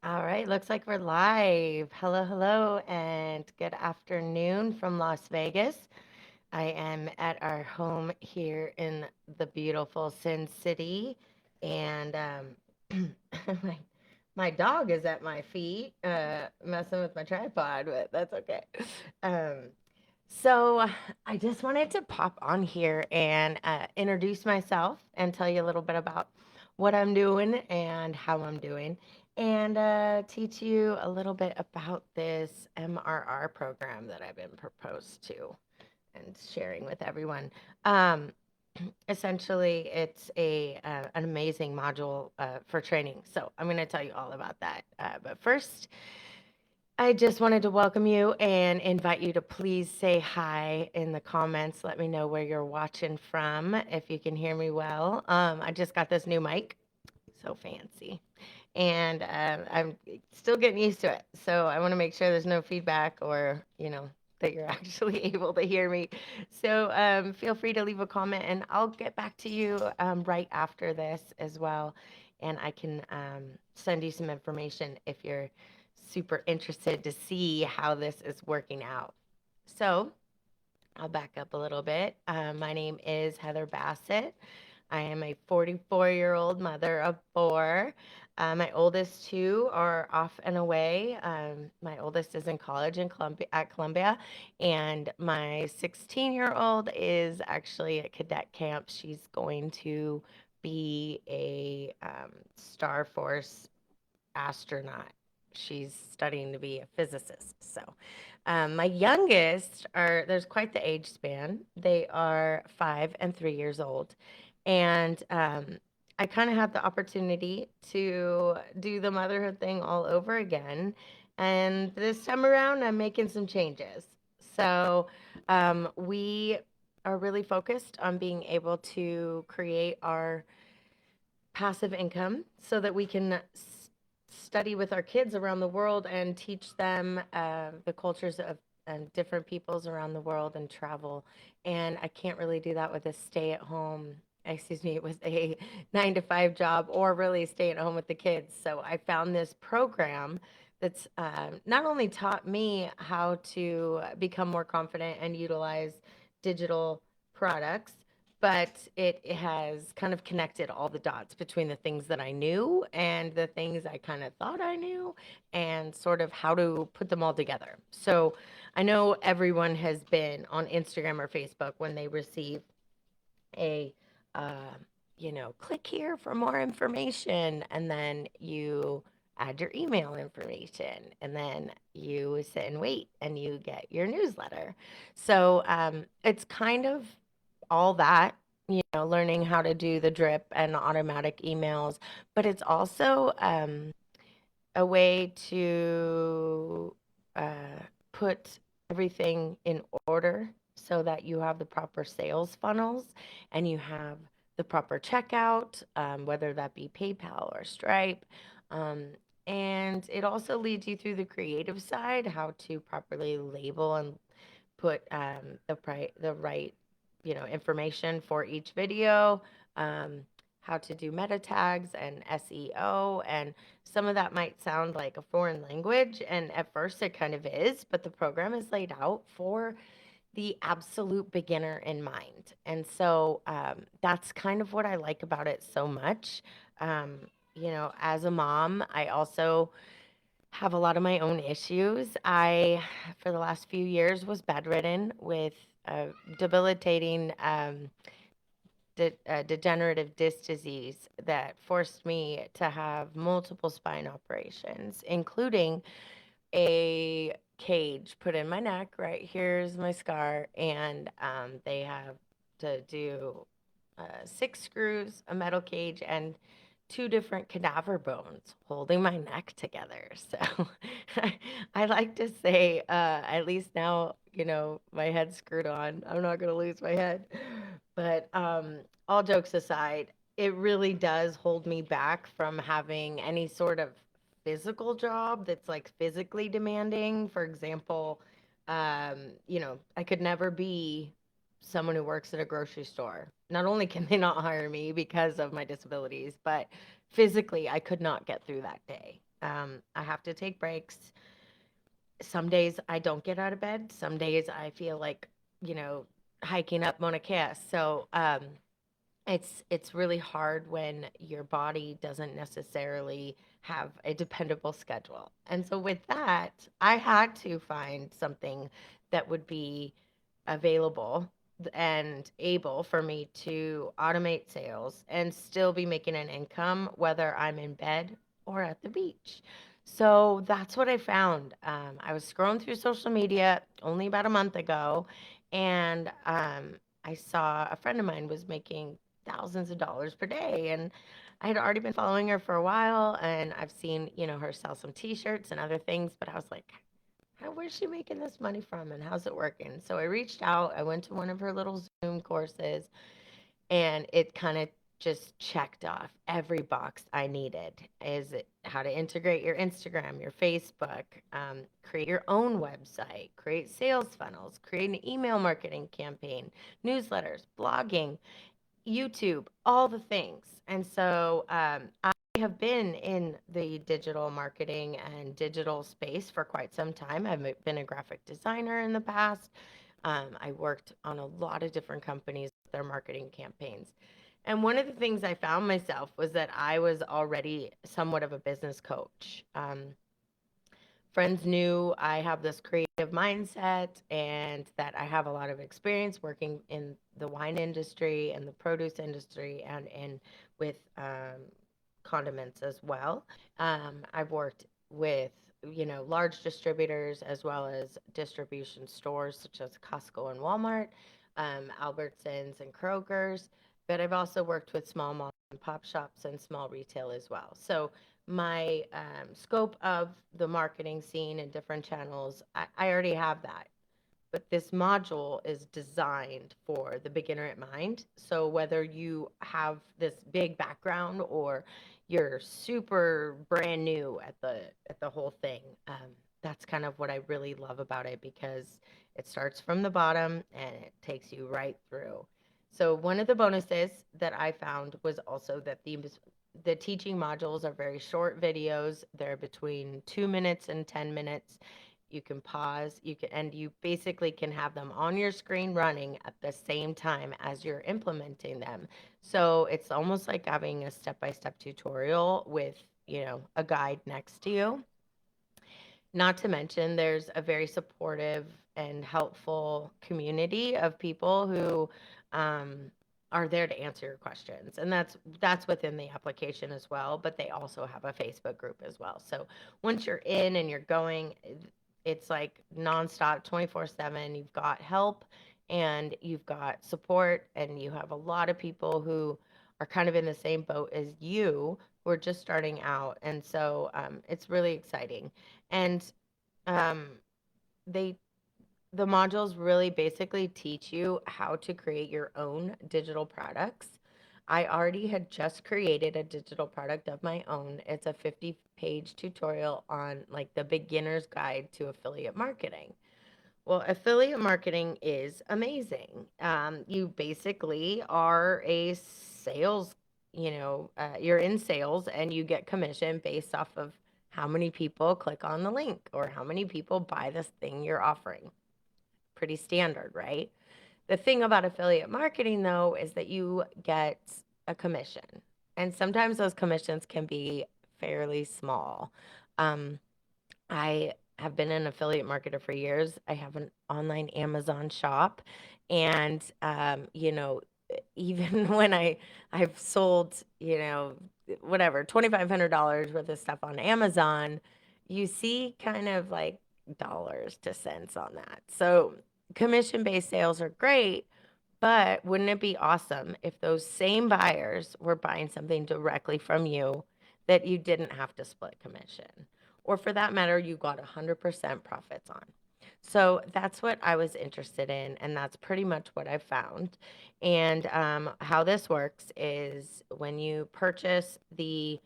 All right, looks like we're live. Hello, hello, and good afternoon from Las Vegas. I am at our home here in the beautiful Sin City, and my, my dog is at my feet, messing with my tripod, but that's okay. Um, so I just wanted to pop on here and introduce myself and tell you a little bit about what I'm doing and how I'm doing, and teach you a little bit about this MRR program that I've been proposed to and sharing with everyone. Um, Essentially, it's an amazing module for training. So I'm going to tell you all about that. But first, I just wanted to welcome you and invite you to please say hi in the comments. Let me know where you're watching from, if you can hear me well. I just got this new mic, so fancy, and I'm still getting used to it. So I want to make sure there's no feedback or that you're actually able to hear me. So feel free to leave a comment, and I'll get back to you right after this as well, and I can send you some information if you're super interested to see how this is working out. So I'll back up a little bit. My name is Heather Bassett. I am a 44-year-old mother of four. My oldest two are off and away. My oldest is in college at Columbia, and my 16-year-old is actually at cadet camp. She's going to be a Star Force astronaut. She's studying to be a physicist. So, my youngest are, there's quite the age span. They are 5 and 3 years old. And I kind of had the opportunity to do the motherhood thing all over again. And this time around, I'm making some changes. So, we are really focused on being able to create our passive income so that we can study with our kids around the world and teach them the cultures of and different peoples around the world and travel. And I can't really do that with a stay at home, excuse me, with a 9 to 5 job or really stay at home with the kids. So I found this program that's not only taught me how to become more confident and utilize digital products, but it has kind of connected all the dots between the things that I knew and the things I kind of thought I knew and sort of how to put them all together. So I know everyone has been on Instagram or Facebook when they receive a, uh, click here for more information, and then you add your email information, and then you sit and wait, and you get your newsletter. So it's kind of all that, learning how to do the drip and automatic emails, but it's also a way to uh, put everything in order so that you have the proper sales funnels and you have the proper checkout, whether that be PayPal or Stripe. Um, and it also leads you through the creative side, how to properly label and put the right information for each video, um, how to do meta tags and SEO, and some of that might sound like a foreign language, and at first it kind of is, but the program is laid out for the absolute beginner in mind. And so that's kind of what I like about it so much. Um, as a mom, I also have a lot of my own issues. I, for the last few years, was bedridden with a debilitating degenerative disc disease that forced me to have multiple spine operations, including a cage put in my neck. Right here's my scar, and they have to do 6 screws, a metal cage, and two different cadaver bones holding my neck together. So I like to say, at least now, my head's screwed on. I'm not going to lose my head. But all jokes aside, it really does hold me back from having any sort of physical job that's like physically demanding. For example, I could never be someone who works at a grocery store. Not only can they not hire me because of my disabilities, but physically I could not get through that day. I have to take breaks. Some days I don't get out of bed. Some days I feel like, you know, hiking up Mauna Kea. So, it's really hard when your body doesn't necessarily have a dependable schedule. And so with that, I had to find something that would be available and able for me to automate sales and still be making an income, whether I'm in bed or at the beach. So that's what I found. I was scrolling through social media only about a month ago, and I saw a friend of mine was making thousands of dollars per day. And I had already been following her for a while, and I've seen, her sell some t-shirts and other things, but I was like, where's she making this money from and how's it working? So I reached out, I went to one of her little Zoom courses, and it kind of just checked off every box I needed. Is it how to integrate your Instagram, your Facebook, create your own website, create sales funnels, create an email marketing campaign, newsletters, blogging, YouTube, all the things. And so I have been in the digital marketing and digital space for quite some time. I've been a graphic designer in the past. I worked on a lot of different companies, their marketing campaigns. And one of the things I found myself was that I was already somewhat of a business coach. Friends knew I have this creative mindset and that I have a lot of experience working in the wine industry and the produce industry and in with condiments as well. I've worked with large distributors as well as distribution stores such as Costco and Walmart, Albertsons and Kroger's. But I've also worked with small mom and pop shops and small retail as well. So my scope of the marketing scene and different channels, I already have that. But this module is designed for the beginner at mind. So whether you have this big background or you're super brand new at the whole thing, that's kind of what I really love about it because it starts from the bottom and it takes you right through. So one of the bonuses that I found was also that the teaching modules are very short videos. They're between 2 minutes and 10 minutes. You can pause, and you basically can have them on your screen running at the same time as you're implementing them. So it's almost like having a step-by-step tutorial with, a guide next to you. Not to mention, there's a very supportive and helpful community of people who are there to answer your questions, and that's within the application as well. But they also have a Facebook group as well. So once you're in and you're going, it's like nonstop, 24/7. You've got help, and you've got support, and you have a lot of people who are kind of in the same boat as you. Who are just starting out, and so it's really exciting. And um, they the modules really basically teach you how to create your own digital products. I already had just created a digital product of my own. It's a 50-page tutorial on like the beginner's guide to affiliate marketing. Well, affiliate marketing is amazing. You basically are a sales, you're in sales and you get commission based off of how many people click on the link or how many people buy this thing you're offering. Pretty standard, right? The thing about affiliate marketing, though, is that you get a commission. And sometimes those commissions can be fairly small. Um, I have been an affiliate marketer for years. I have an online Amazon shop, and even when I've sold, whatever, $2,500 worth of stuff on Amazon, you see kind of like dollars to cents on that. So commission-based sales are great, but wouldn't it be awesome if those same buyers were buying something directly from you that you didn't have to split commission? Or for that matter, you got 100% profits on. So that's what I was interested in, and that's pretty much what I found. And how this works is when you purchase the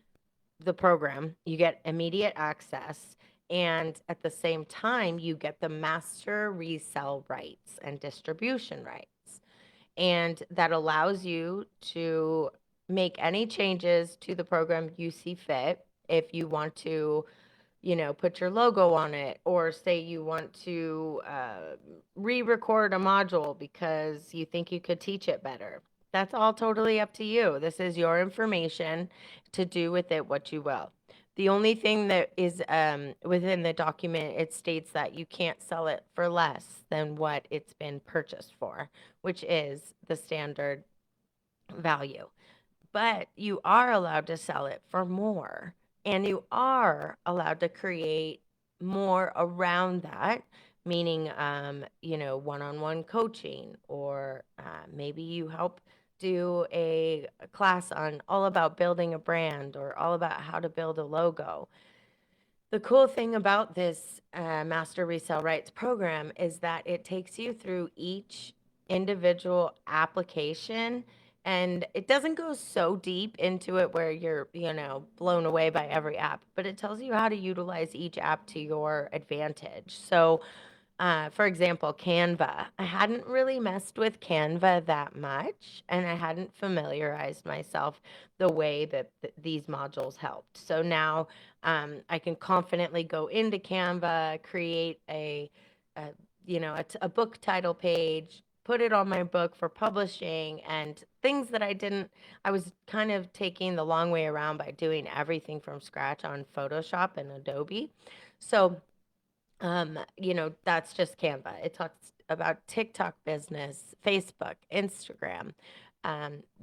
program, you get immediate access, and at the same time, you get the master resell rights and distribution rights. And that allows you to make any changes to the program you see fit. if you want to, put your logo on it, or say you want to re-record a module because you think you could teach it better. That's all totally up to you. This is your information to do with it what you will. The only thing that is within the document, it states that you can't sell it for less than what it's been purchased for, which is the standard value, but you are allowed to sell it for more, and you are allowed to create more around that, meaning one-on-one coaching, or maybe you help do a class on all about building a brand or all about how to build a logo. The cool thing about this Master Resale Rights program is that it takes you through each individual application, and it doesn't go so deep into it where you're, blown away by every app, but it tells you how to utilize each app to your advantage. So for example, Canva. I hadn't really messed with Canva that much, and I hadn't familiarized myself the way that these modules helped. So now I can confidently go into Canva, create a a book title page, put it on my book for publishing, and things that I was kind of taking the long way around by doing everything from scratch on Photoshop and Adobe. So that's just Canva. It talks about TikTok business, Facebook, Instagram.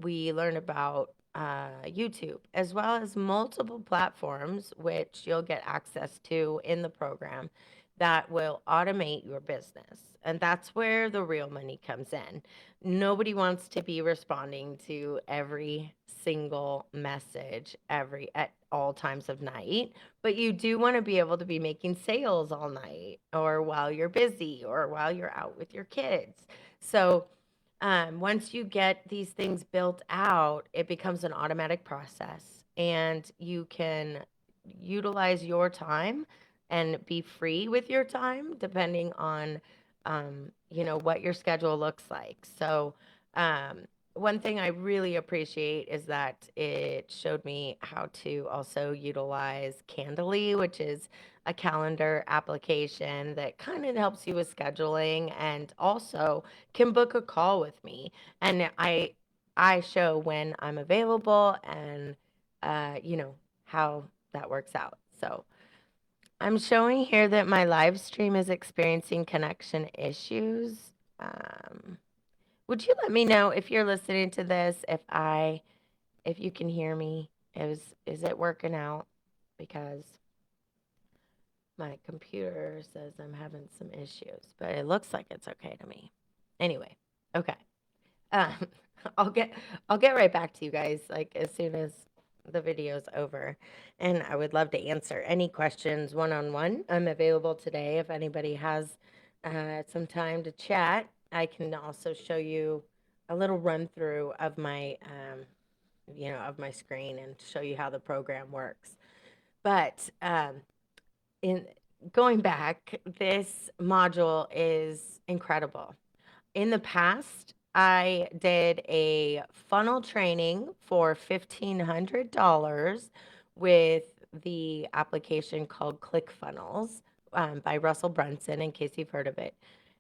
We learn about YouTube, as well as multiple platforms, which you'll get access to in the program that will automate your business. And that's where the real money comes in. Nobody wants to be responding to every single message at all times of night, but you do want to be able to be making sales all night, or while you're busy, or while you're out with your kids. So once you get these things built out, it becomes an automatic process, and you can utilize your time and be free with your time depending on what your schedule looks like. So um, one thing I really appreciate is that it showed me how to also utilize Candly, which is a calendar application that kind of helps you with scheduling, and also can book a call with me. And I show when I'm available, and how that works out. So I'm showing here that my live stream is experiencing connection issues. Um, would you let me know if you're listening to this, if you can hear me? Is it working out? Because my computer says I'm having some issues, but it looks like it's okay to me. Anyway, okay. Um, I'll get I'll get right back to you guys, like, as soon as the video's over, and I would love to answer any questions one-on-one. I'm available today if anybody has some time to chat. I can also show you a little run through of my screen, and show you how the program works. But in going back, this module is incredible. In the past, I did a funnel training for $1,500 with the application called ClickFunnels by Russell Brunson, in case you've heard of it.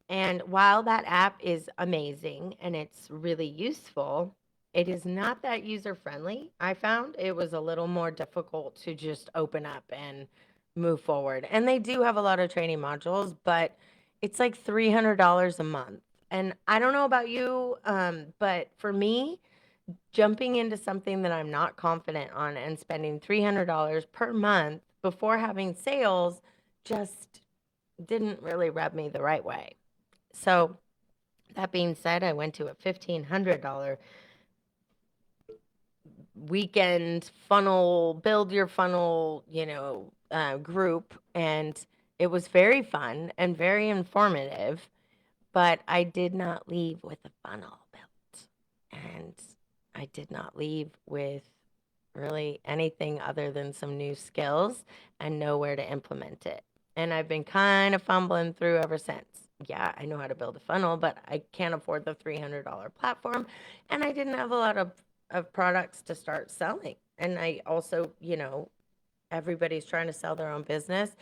And while that app is amazing and it's really useful, it is not that user friendly. I found it was a little more difficult to just open up and move forward. And they do have a lot of training modules, but it's like $300 a month. And I don't know about you, but for me, jumping into something that I'm not confident on and spending $300 per month before having sales just didn't really rub me the right way. So that being said, I went to a $1,500 weekend build your funnel, group, and it was very fun and very informative, but I did not leave with a funnel built, and I did not leave with really anything other than some new skills and know where to implement it. And I've been kind of fumbling through ever since. Yeah, I know how to build a funnel, but I can't afford the $300 platform. And I didn't have a lot of products to start selling. And I also, everybody's trying to sell their own business.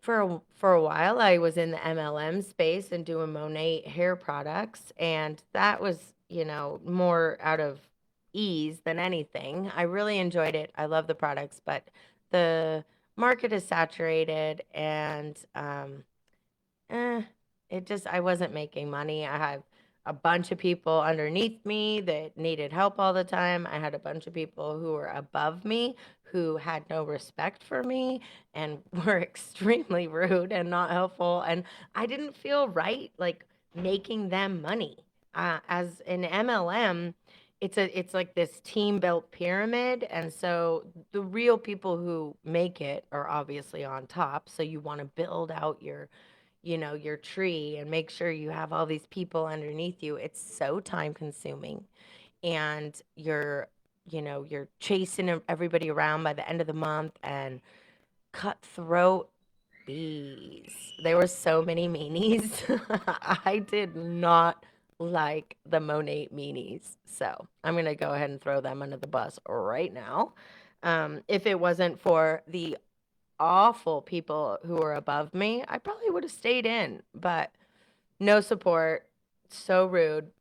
For a while, I was in the MLM space and doing Monet hair products, and that was, more out of ease than anything. I really enjoyed it. I love the products, but the market is saturated, and Eh, I wasn't making money. I had a bunch of people underneath me that needed help all the time. I had a bunch of people who were above me who had no respect for me and were extremely rude and not helpful. And I didn't feel right, like making them money. As an MLM, it's like this team built pyramid, and so the real people who make it are obviously on top. So you want to build out your tree and make sure you have all these people underneath you. It's so time consuming, and you're chasing everybody around by the end of the month, and cutthroat bees. There were so many meanies. I did not like the Monet meanies. So I'm going to go ahead and throw them under the bus right now. If it wasn't for the awful people who were above me, I probably would have stayed in, but no support, so rude.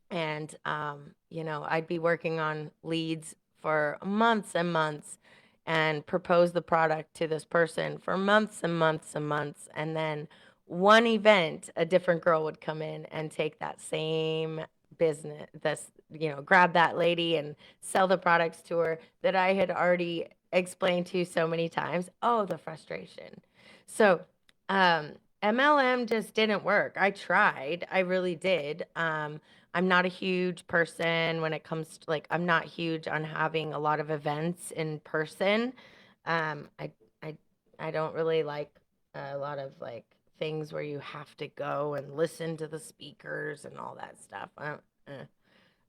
And, I'd be working on leads for months and months and propose the product to this person for months and months and months. And then one event, a different girl would come in and take that same business, grab that lady and sell the products to her that I had already explained to so many times. Oh, the frustration. So, um, MLM just didn't work. I tried. I really did. I'm not a huge person when it comes to, like, I'm not huge on having a lot of events in person. Um, I I I don't really like a lot of like things where you have to go and listen to the speakers and all that stuff.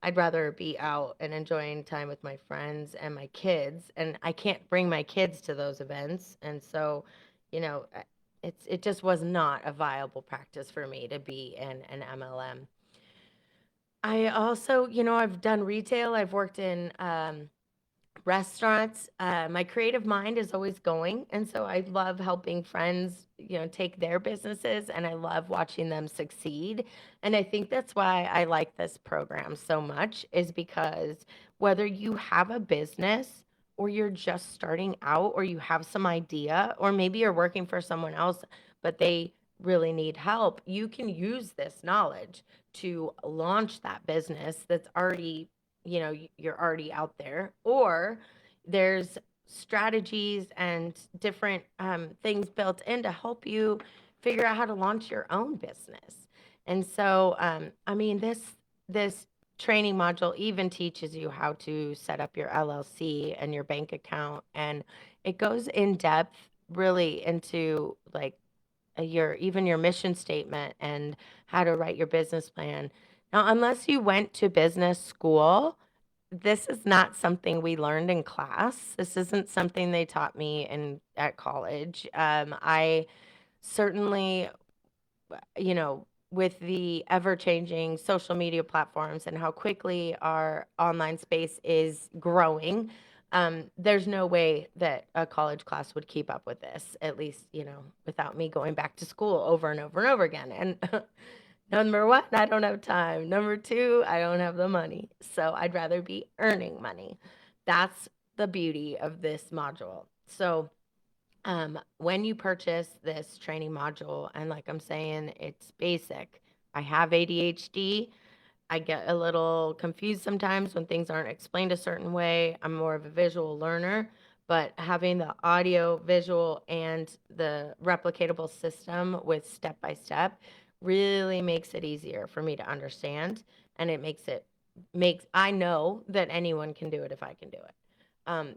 I'd rather be out and enjoying time with my friends and my kids, and I can't bring my kids to those events, and so, you know, it just was not a viable practice for me to be in an MLM. I also, I've done retail. I've worked in restaurants. My creative mind is always going, and so I love helping friends, take their businesses, and I love watching them succeed. And I think that's why I like this program so much, is because whether you have a business or you're just starting out or you have some idea or maybe you're working for someone else but they really need help, you can use this knowledge to launch that business that's already, you're already out there, or there's strategies and different things built in to help you figure out how to launch your own business. And so, I mean, this training module even teaches you how to set up your LLC and your bank account, and it goes in depth really into like your mission statement and how to write your business plan. Now, unless you went to business school, this is not something we learned in class. This isn't something they taught me in at college. I certainly, with the ever changing social media platforms and how quickly our online space is growing, there's no way that a college class would keep up with this, at least, without me going back to school over and over and over again. And number one, I don't have time. Number two, I don't have the money. So I'd rather be earning money. That's the beauty of this module. So, when you purchase this training module, and like I'm saying, it's basic. I have ADHD. I get a little confused sometimes when things aren't explained a certain way. I'm more of a visual learner, but having the audio, visual, and the replicatable system with step by step really makes it easier for me to understand. And it makes I know that anyone can do it if I can do it.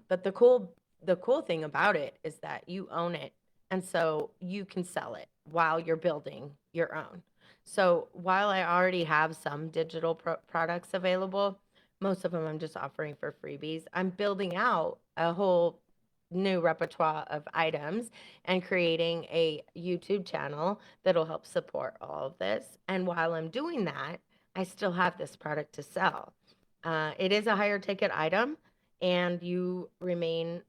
But the cool thing about it is that you own it, and so you can sell it while you're building your own. So while I already have some digital products available, most of them I'm just offering for freebies. I'm building out a whole new repertoire of items and creating a YouTube channel that'll help support all of this. And while I'm doing that, I still have this product to sell. It is a higher ticket item. and you gain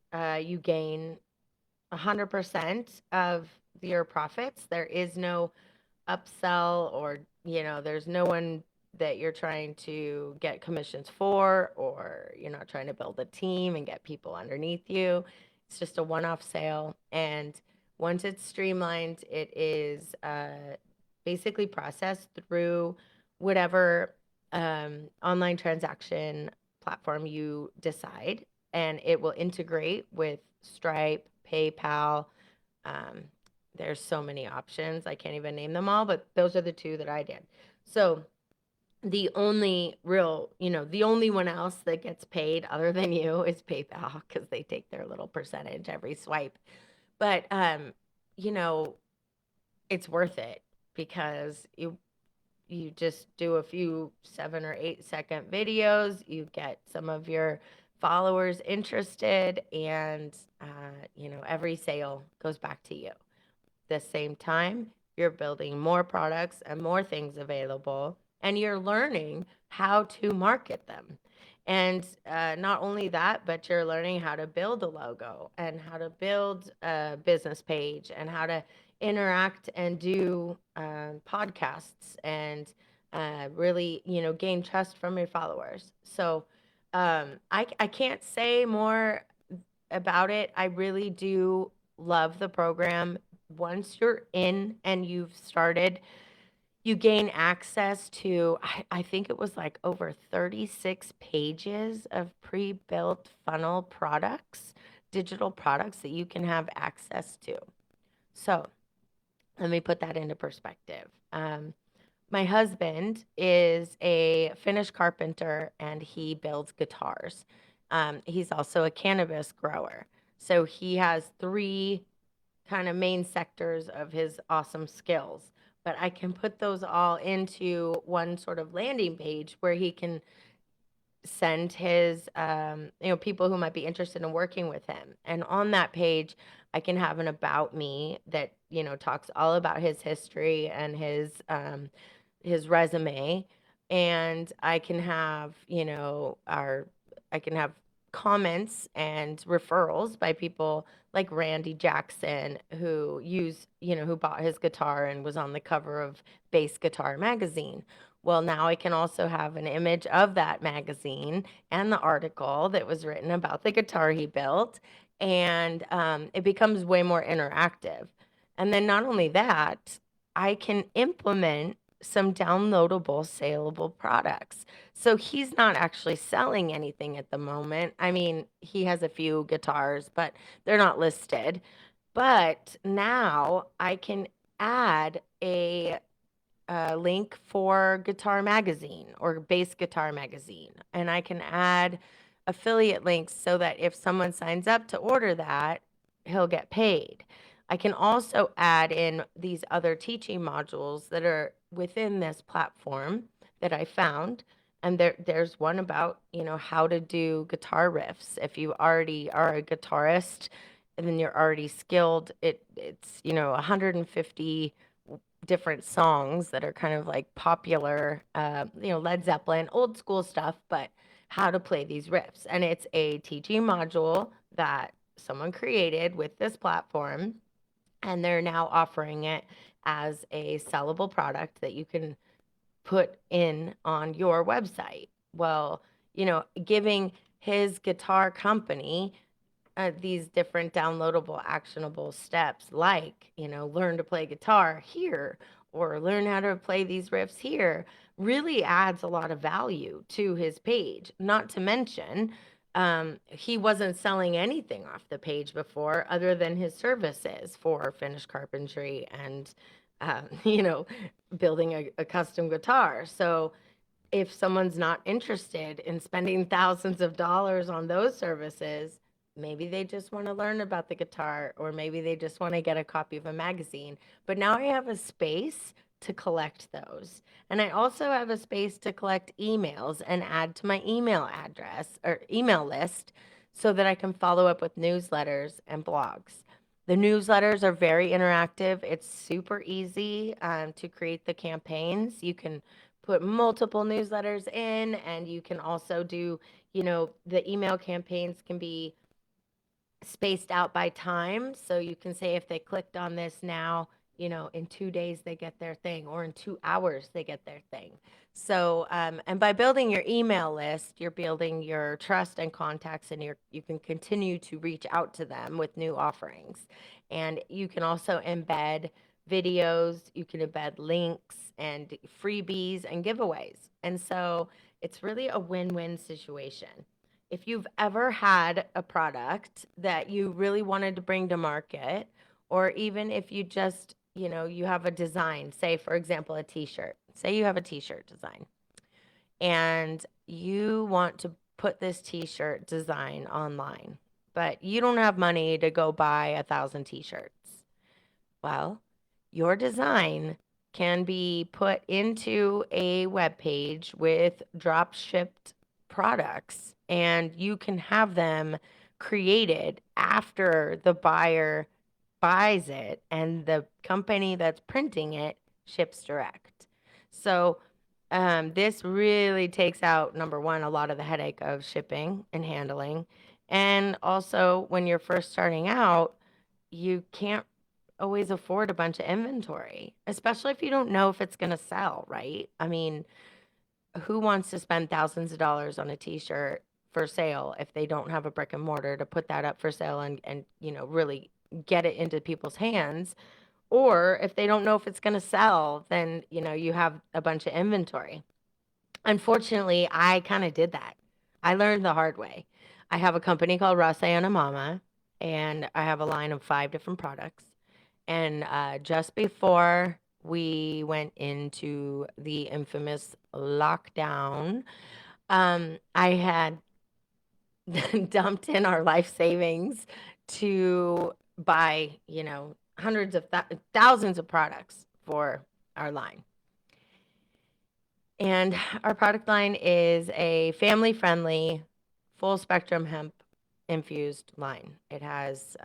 100% of your profits. There is no upsell, or there's no one that you're trying to get commissions for, or you're not trying to build a team and get people underneath you. It's just a one-off sale, and once it's streamlined, it is basically processed through whatever online transaction platform you decide, and it will integrate with Stripe, PayPal. um, there's so many options. I can't even name them all, but those are the two that I did. So the only one else that gets paid other than you is PayPal, because they take their little percentage every swipe. But you know, it's worth it, because you just do a few 7 or 8 second videos, you get some of your followers interested, and every sale goes back to you. The same time, you're building more products and more things available, and you're learning how to market them. And not only that, but you're learning how to build a logo, and how to build a business page, and how to interact and do podcasts, and really, gain trust from your followers. So I can't say more about it. I really do love the program. Once you're in and you've started, you gain access to, I think it was like over 36 pages of pre-built funnel products, digital products that you can have access to. So let me put that into perspective. My husband is a Finnish carpenter, and he builds guitars. He's also a cannabis grower. So he has three kind of main sectors of his awesome skills. But I can put those all into one sort of landing page where he can send his people who might be interested in working with him. And on that page, I can have an about me that talks all about his history and his resume. And I can have our I can have comments and referrals by people like Randy Jackson, who bought his guitar and was on the cover of Bass Guitar magazine. Well, now I can also have an image of that magazine and the article that was written about the guitar he built, and it becomes way more interactive. And then not only that, I can implement some downloadable, saleable products. So he's not actually selling anything at the moment. I mean, he has a few guitars, but they're not listed. But now I can add a link for Guitar Magazine or Bass Guitar Magazine. And I can add affiliate links so that if someone signs up to order that, he'll get paid. I can also add in these other teaching modules that are within this platform that I found. And there's one about, how to do guitar riffs. If you already are a guitarist and then you're already skilled, it's 150 different songs that are kind of like popular, Led Zeppelin, old school stuff, but how to play these riffs. And it's a teaching module that someone created with this platform, and they're now offering it as a sellable product that you can put in on your website. Well, giving his guitar company these different downloadable, actionable steps, like, learn to play guitar here, or learn how to play these riffs here, really adds a lot of value to his page. Not to mention, he wasn't selling anything off the page before other than his services for finished carpentry and, you know, building a custom guitar. So if someone's not interested in spending thousands of dollars on those services, maybe they just want to learn about the guitar, or maybe they just want to get a copy of a magazine. But now I have a space to collect those. And I also have a space to collect emails and add to my email address or email list so that I can follow up with newsletters and blogs. The newsletters are very interactive. It's super easy to create the campaigns. You can put multiple newsletters in, and you can also do, the email campaigns can be spaced out by time. So you can say if they clicked on this now, in 2 days they get their thing, or in 2 hours they get their thing. So, and by building your email list, you're building your trust and contacts, and you can continue to reach out to them with new offerings. And you can also embed videos, you can embed links and freebies and giveaways. And so it's really a win-win situation. If you've ever had a product that you really wanted to bring to market, or even if you just, you have a design, say, for example, a t-shirt. Say you have a t-shirt design and you want to put this t-shirt design online, but you don't have money to go buy 1,000 t-shirts. Well, your design can be put into a web page with drop shipped products, and you can have them created after the buyer buys it and the company that's printing it ships direct. So this really takes out, number one, a lot of the headache of shipping and handling. And also, when you're first starting out, you can't always afford a bunch of inventory, especially if you don't know if it's going to sell, right? I mean, who wants to spend thousands of dollars on a t-shirt for sale if they don't have a brick and mortar to put that up for sale and really get it into people's hands? Or if they don't know if it's going to sell, then, you have a bunch of inventory. Unfortunately, I kind of did that. I learned the hard way. I have a company called Rasayana Mama, and I have a line of 5 different products. And just before we went into the infamous lockdown, I had dumped in our life savings to buy, hundreds of thousands of products for our line. And our product line is a family-friendly, full-spectrum hemp infused line. It has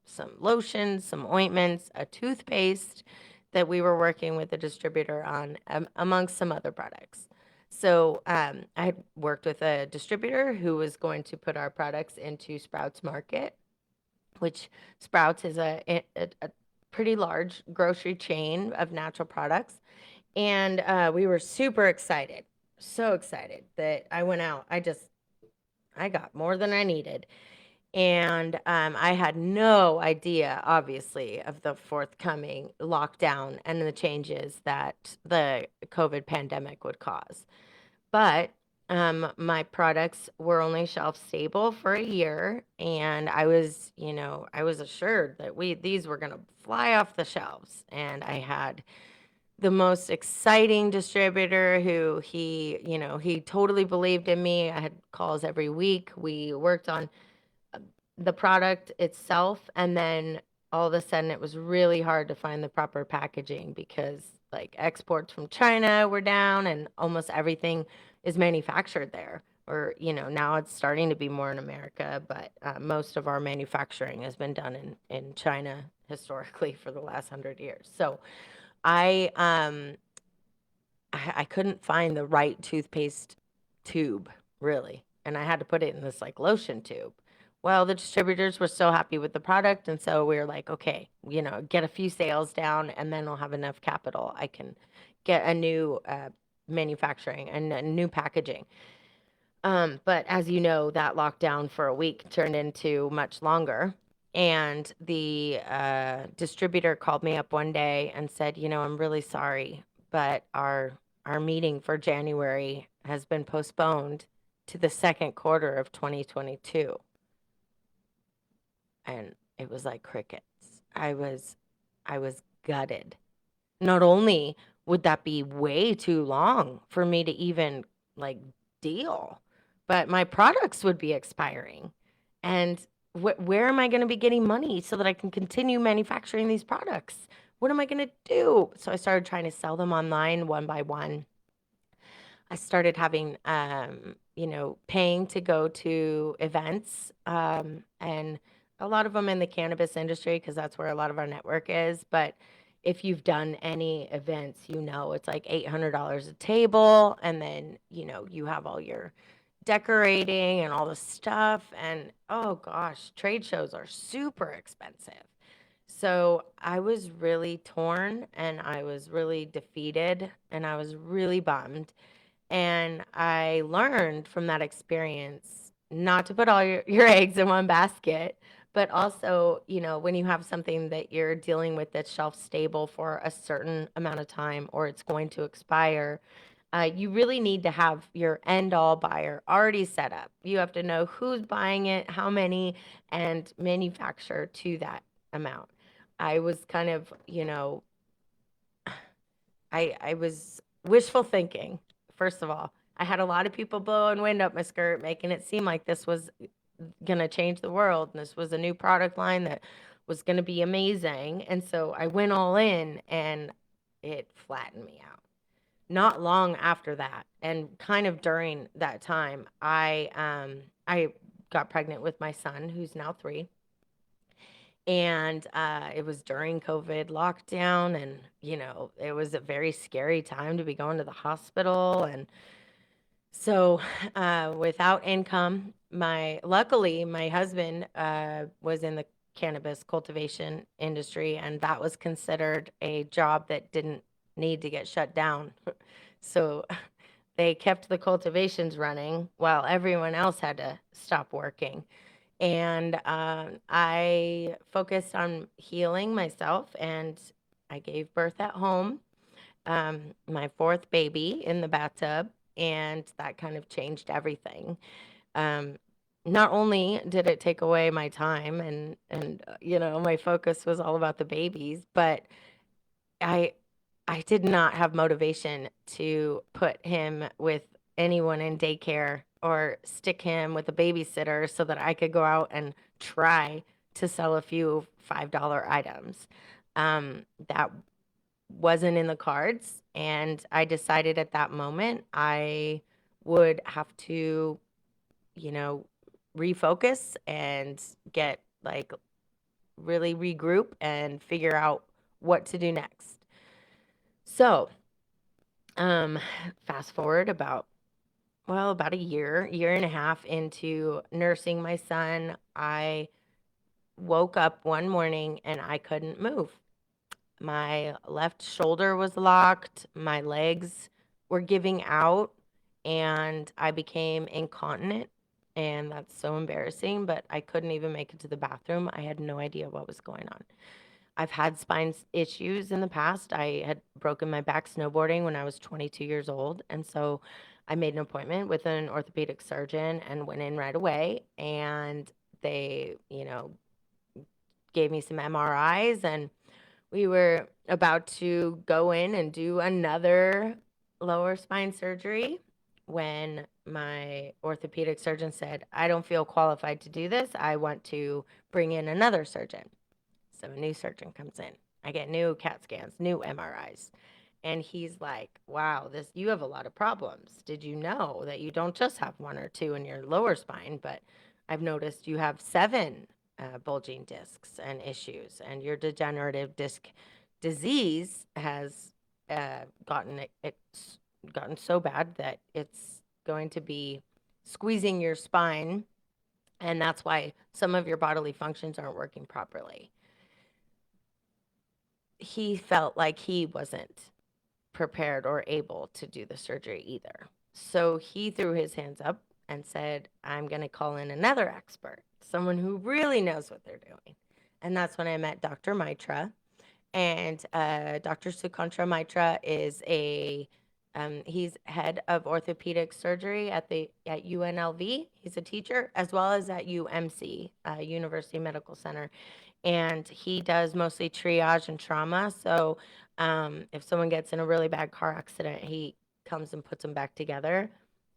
some lotions, some ointments, a toothpaste that we were working with a distributor on, amongst some other products. So I had worked with a distributor who was going to put our products into Sprouts Market, which Sprouts is a pretty large grocery chain of natural products. And we were super excited, so excited that I went out. I got more than I needed. And I had no idea, obviously, of the forthcoming lockdown and the changes that the COVID pandemic would cause. But my products were only shelf stable for a year, and I was assured that these were going to fly off the shelves. And I had the most exciting distributor who he totally believed in me. I had calls every week. We worked on the product itself, and then all of a sudden it was really hard to find the proper packaging because like exports from China were down and almost everything is manufactured there. Or now it's starting to be more in America, but most of our manufacturing has been done in China historically for the last 100 years. So I I couldn't find the right toothpaste tube, really, and I had to put it in this, like, lotion tube. Well, the distributors were so happy with the product, and so we were like, "Okay, get a few sales down, and then I'll have enough capital. I can get a new, manufacturing and a new packaging." But as you know, that lockdown for a week turned into much longer. And the distributor called me up one day and said, I'm really sorry, but our meeting for January has been postponed to the second quarter of 2022. And it was like crickets. I was gutted. Not only would that be way too long for me to even like deal, but my products would be expiring. And where am I going to be getting money so that I can continue manufacturing these products? What am I going to do? So I started trying to sell them online one by one. I started having, paying to go to events, and a lot of them in the cannabis industry because that's where a lot of our network is. But if you've done any events, it's like $800 a table, and then, you have all your decorating and all the stuff. And oh gosh, trade shows are super expensive. So I was really torn and I was really defeated and I was really bummed. And I learned from that experience not to put all your eggs in one basket, but also, when you have something that you're dealing with that's shelf stable for a certain amount of time or it's going to expire, you really need to have your end all buyer already set up. You have to know who's buying it, how many, and manufacture to that amount. I was kind of, I was wishful thinking. First of all, I had a lot of people blowing wind up my skirt, making it seem like this was gonna change the world, and this was a new product line that was gonna be amazing. And so I went all in, and it flattened me out. Not long after that, and kind of during that time, I got pregnant with my son, who's now 3. And it was during COVID lockdown, and it was a very scary time to be going to the hospital. And so, without income, my luckily my husband was in the cannabis cultivation industry, and that was considered a job that didn't need to get shut down. So they kept the cultivations running while everyone else had to stop working. And I focused on healing myself, and I gave birth at home, my 4th baby in the bathtub, and that kind of changed everything. Um, Not only did it take away my time, and my focus was all about the babies, but I I did not have motivation to put him with anyone in daycare or stick him with a babysitter so that I could go out and try to sell a few $5 items. That wasn't in the cards, and I decided at that moment I would have to, you know, refocus and get like really regroup and figure out what to do next. So, um, fast forward about a year and a half into nursing my son, I woke up one morning and I couldn't move. My left shoulder was locked, my legs were giving out, and I became incontinent. And that's so embarrassing, but I couldn't even make it to the bathroom. I had no idea what was going on. I've had spine issues in the past. I had broken my back snowboarding when I was 22 years old. And so I made an appointment with an orthopedic surgeon and went in right away. And they, gave me some MRIs, and we were about to go in and do another lower spine surgery when my orthopedic surgeon said, I don't feel qualified to do this. I want to bring in another surgeon. So a new surgeon comes in. I get new CAT scans, new MRIs. And he's like, wow, you have a lot of problems. Did you know that you don't just have one or two in your lower spine, but I've noticed you have 7 bulging discs and issues, and your degenerative disc disease has it's gotten so bad that it's going to be squeezing your spine, and that's why some of your bodily functions aren't working properly. He felt like he wasn't prepared or able to do the surgery either. So he threw his hands up and said, I'm going to call in another expert, someone who really knows what they're doing. And that's when I met Dr. Mitra. And Dr. Sukantra Mitra is he's head of orthopedic surgery at UNLV. He's a teacher, as well as at UMC, University Medical Center, and he does mostly triage and trauma. So if someone gets in a really bad car accident, he comes and puts them back together.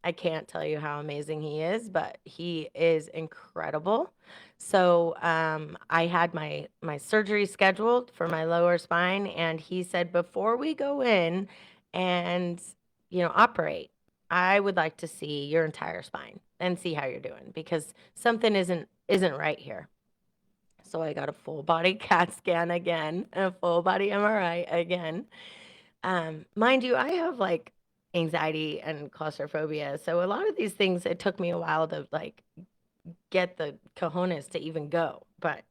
I can't tell you how amazing he is, but he is incredible. So I had my surgery scheduled for my lower spine, and he said, before we go in and operate, I would like to see your entire spine and see how you're doing, because something isn't right here. So I got a full body CAT scan again, and a full body MRI again. Mind you, I have like anxiety and claustrophobia. So a lot of these things, it took me a while to like get the cojones to even go, but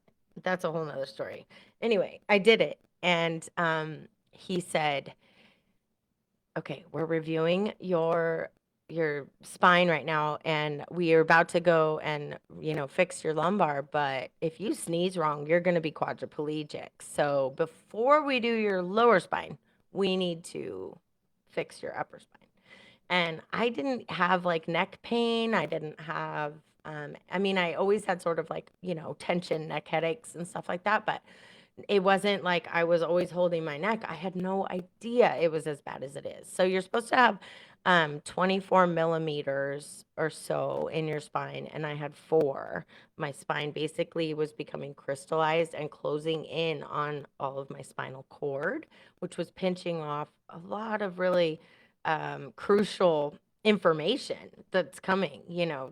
that's a whole nother story. Anyway, I did it. And he said, okay, we're reviewing your spine right now, and we are about to go and fix your lumbar, but if you sneeze wrong, you're going to be quadriplegic. So before we do your lower spine, we need to fix your upper spine. And I didn't have like neck pain. I didn't have I mean, I always had sort of like, tension, neck headaches and stuff like that, but it wasn't like I was always holding my neck. I had no idea it was as bad as it is. So you're supposed to have 24 millimeters or so in your spine, and I had 4. My spine basically was becoming crystallized and closing in on all of my spinal cord, which was pinching off a lot of really crucial information that's coming,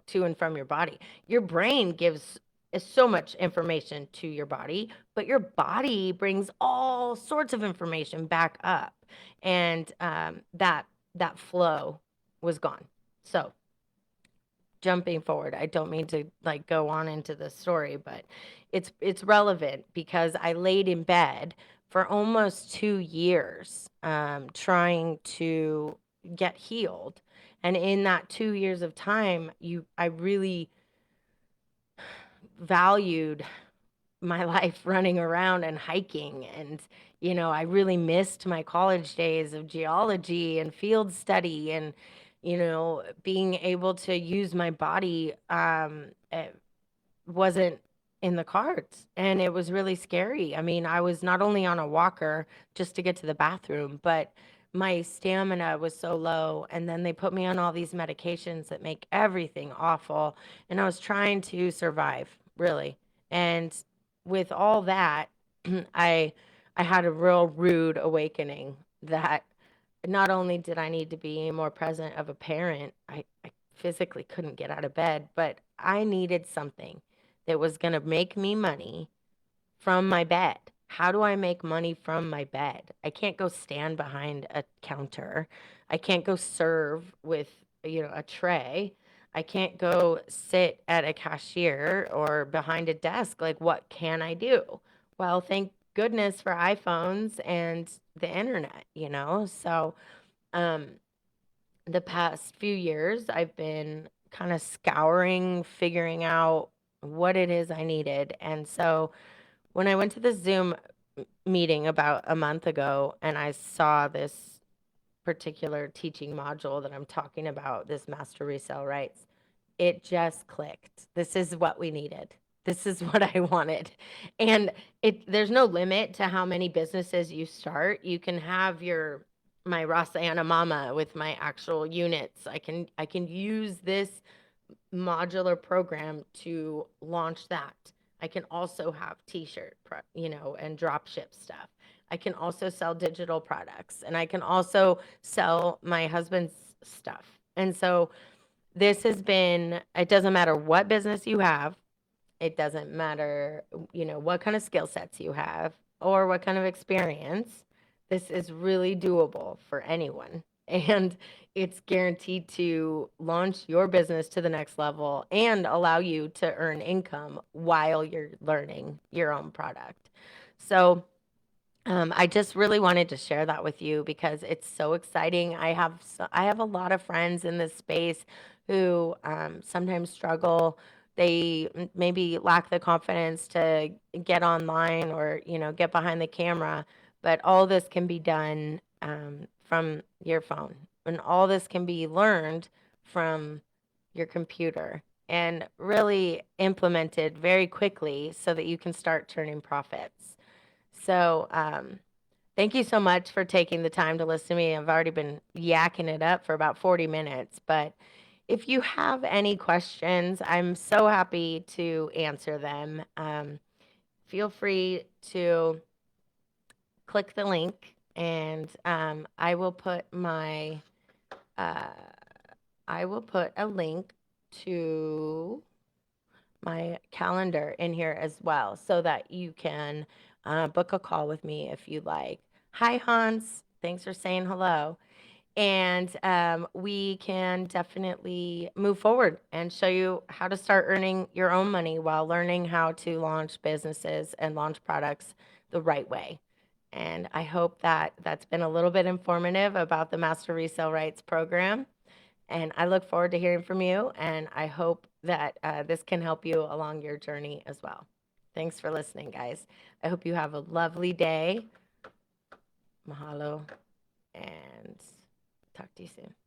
to and from your body. Your brain gives so much information to your body, but your body brings all sorts of information back up, and that flow was gone. So jumping forward, I don't mean to like go on into the story, but it's relevant because I laid in bed for almost 2 years, trying to get healed. And in that 2 years of time, I really valued my life running around and hiking. And, I really missed my college days of geology and field study and, being able to use my body. Wasn't in the cards, and it was really scary. I mean, I was not only on a walker just to get to the bathroom, but my stamina was so low, and then they put me on all these medications that make everything awful, and I was trying to survive, really. And with all that, I I had a real rude awakening that not only did I need to be more present of a parent, I physically couldn't get out of bed, but I needed something that was going to make me money from my bed. How do I make money from my bed? I can't go stand behind a counter. I can't go serve with, a tray. I can't go sit at a cashier or behind a desk. Like, what can I do? Well, thank goodness for iPhones and the internet, So, um, the past few years, I've been kind of scouring, figuring out what it is I needed. And so when I went to the Zoom meeting about a month ago and I saw this particular teaching module that I'm talking about, this master resale rights, it just clicked. This is what we needed. This is what I wanted. And there's no limit to how many businesses you start. You can have my Rasa Anna Mama with my actual units. I can use this modular program to launch that. I can also have t-shirt, and drop ship stuff. I can also sell digital products, and I can also sell my husband's stuff. And so this has been, it doesn't matter what business you have, it doesn't matter, what kind of skill sets you have or what kind of experience. This is really doable for anyone. And it's guaranteed to launch your business to the next level and allow you to earn income while you're learning your own product. So, I just really wanted to share that with you because it's so exciting. I have a lot of friends in this space who sometimes struggle. They maybe lack the confidence to get online or get behind the camera, but all this can be done from your phone, and all this can be learned from your computer and really implemented very quickly so that you can start turning profits. So, thank you so much for taking the time to listen to me. I've already been yakking it up for about 40 minutes, but if you have any questions, I'm so happy to answer them. Feel free to click the link, and uh, I will put a link to my calendar in here as well so that you can book a call with me if you like. Hi, Hans. Thanks for saying hello. And we can definitely move forward and show you how to start earning your own money while learning how to launch businesses and launch products the right way. And I hope that that's been a little bit informative about the Master Resale Rights program. And I look forward to hearing from you. And I hope that this can help you along your journey as well. Thanks for listening, guys. I hope you have a lovely day. Mahalo. And talk to you soon.